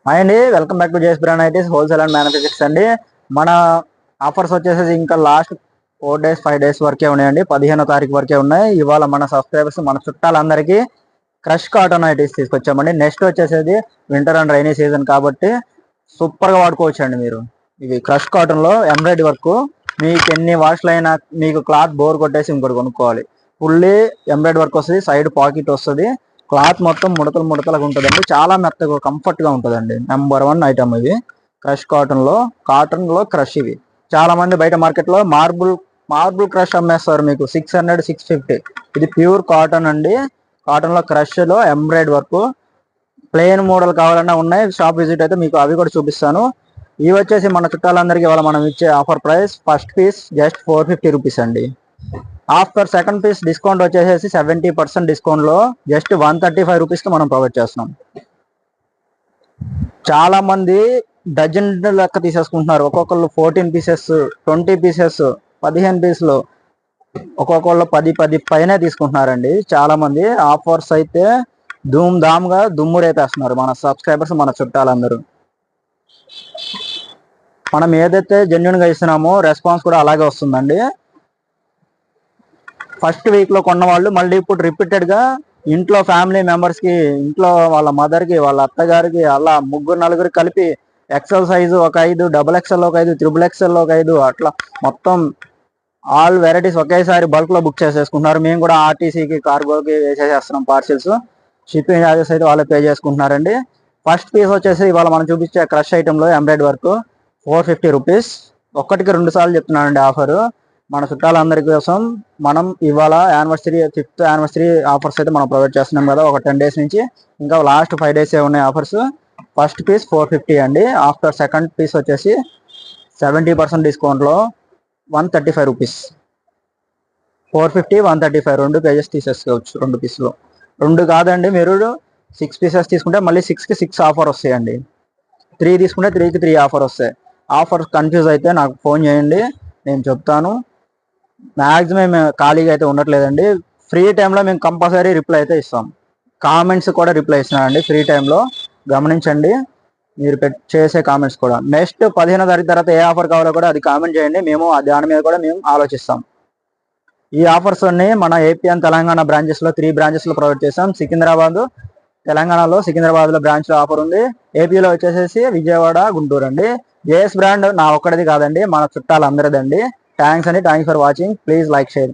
Hi అండి, welcome back to JS brand ITs wholesale and manufacturings అండి. మన offers వచ్చేసి ఇంకా లాస్ట్ 4 days 5 days వరకే ఉన్నాయండి. 15వ తారీఖు వరకే ఉన్నాయి. ఇవాళ మన సబ్స్క్రైబర్స్ మన చుట్టాలందరికీ క్రష్ కాటన్ ఐటీస్ తీసుకొచ్చామండి. నెక్స్ట్ వచ్చేసేది వింటర్ అండ్ రైనీ సీజన్ కాబట్టి సూపర్ గా వాడుకోవచ్చు అండి. మీరు ఇవి క్రష్ కాటన్ లో ఎంబ్రాయిడరీ వర్క్, మీకు ఎన్ని వాష్లు అయినా మీకు క్లాత్ బోర్ కొట్టేసి ఇంకోటి కొనుక్కోవాలి. ఫుల్లీ ఎంబ్రాయిడరీ వర్క్ వస్తుంది, సైడ్ పాకెట్ వస్తుంది, క్లాత్ మొత్తం ముడతలు ముడతలుగా ఉంటుందండి. చాలా మెత్తగా కంఫర్ట్ గా ఉంటుందండి. నెంబర్ 1 ఐటమ్ ఇది క్రష్ కాటన్ లో క్రష్. ఇవి చాలా మంది బయట మార్కెట్ లో మార్బుల్ క్రష్ అమ్మేస్తారు మీకు 600 650. ఇది ప్యూర్ కాటన్ అండి. కాటన్ లో క్రష్ లో ఎంబ్రాయిడరీ వర్క్, ప్లెయిన్ మోడల్ కావాలన్నా ఉన్నాయి. షాప్ విజిట్ అయితే మీకు అవి కూడా చూపిస్తాను. ఇవి వచ్చేసి మన చుట్టాలందరికీ ఇవాళ మనం ఇచ్చే offer price, first piece just 450 rupees అండి. ఆఫ్టర్ సెకండ్ పీస్ డిస్కౌంట్ వచ్చేసి 70% డిస్కౌంట్ లో జస్ట్ 135 రూపీస్ కి మనం ప్రొవైడ్ చేస్తున్నాం. చాలా మంది డజన్ లెక్క తీసేసుకుంటున్నారు. ఒక్కొక్కళ్ళు 14 పీసెస్, 20 పీసెస్, 15 పీసులు, ఒక్కొక్కళ్ళు 10 పైన తీసుకుంటున్నారండి. చాలా మంది ఆఫర్స్ అయితే ధూమ్ ధామ్ గా దుమ్ము రేపేస్తున్నారు మన సబ్స్క్రైబర్స్, మన చుట్టాలందరూ. మనం ఏదైతే జెన్యున్ గా ఇస్తున్నామో రెస్పాన్స్ కూడా అలాగే వస్తుందండి. ఫస్ట్ వీక్ లో కొన్న వాళ్ళు మళ్ళీ ఇప్పుడు రిపీటెడ్ గా ఇంట్లో ఫ్యామిలీ మెంబర్స్ కి, ఇంట్లో వాళ్ళ మదర్ కి, వాళ్ళ అత్తగారికి, అలా ముగ్గురు నలుగురికి కలిపి ఎక్సెల్ సైజు ఒక 5, XXL ఒక 5, XXL ఒక 5, అట్లా మొత్తం ఆల్ వెరైటీస్ ఒకేసారి బల్క్ లో బుక్ చేసేసుకుంటున్నారు. మేము కూడా ఆర్టీసీకి, కార్గోకి వేసేసేస్తున్నాం పార్సిల్స్. షిప్పింగ్ చార్జెస్ అయితే వాళ్ళే పే చేసుకుంటున్నారండి. ఫస్ట్ పీస్ వచ్చేసి ఇవాళ మనం చూపించే క్రష్ ఐటమ్ లో ఎంబ్రాయిడరీ వర్క్ 450 రూపీస్. ఒక్కటికి 2 సార్లు చెప్తున్నానండి ఆఫర్. మన చుట్టాలందరి కోసం మనం ఇవాళ ఫిఫ్త్ యానివర్సరీ ఆఫర్స్ అయితే మనం ప్రొవైడ్ చేస్తున్నాం కదా, ఒక 10 days నుంచి. ఇంకా లాస్ట్ 5 days ఉన్నాయి ఆఫర్స్. ఫస్ట్ పీస్ 450 అండి. ఆఫ్టర్ సెకండ్ పీస్ వచ్చేసి 70% డిస్కౌంట్ లో 135 రూపీస్. 450 135 2 పేజెస్ తీసేసుకోవచ్చు. 2 పీసులు 2 కాదండి, మీరు 6 పీసెస్ తీసుకుంటే మళ్ళీ 6 కి 6 ఆఫర్ వస్తాయండి. 3 తీసుకుంటే 3 కి 3 ఆఫర్ వస్తాయి. ఆఫర్ కన్ఫ్యూజ్ అయితే నాకు ఫోన్ చేయండి, నేను చెప్తాను. మ్యాక్సిమం మేము ఖాళీగా అయితే ఉండట్లేదండి. ఫ్రీ టైంలో మేము కంపల్సరీ రిప్లై అయితే ఇస్తాం. కామెంట్స్ కూడా రిప్లై ఇస్తున్నానండి ఫ్రీ టైంలో, గమనించండి మీరు చేసే కామెంట్స్ కూడా. నెక్స్ట్ 15వ తారీఖు తర్వాత ఏ ఆఫర్ కావాలో కూడా అది కామెంట్ చేయండి, మేము దాని మీద కూడా మేము ఆలోచిస్తాం. ఈ ఆఫర్స్ అన్ని మన ఏపీ అండ్ తెలంగాణ బ్రాంచెస్ లో 3 బ్రాంచెస్ లో ప్రొవైడ్ చేస్తాం. సికింద్రాబాద్, తెలంగాణలో సికింద్రాబాద్ లో బ్రాంచ్ లో ఆఫర్ ఉంది. ఏపీలో వచ్చేసేసి విజయవాడ, గుంటూరు అండి. జేఎస్ బ్రాండ్ నా ఒక్కడిది కాదండి, మన చుట్టాలందరిదండి. Thanks for watching. Please like, share.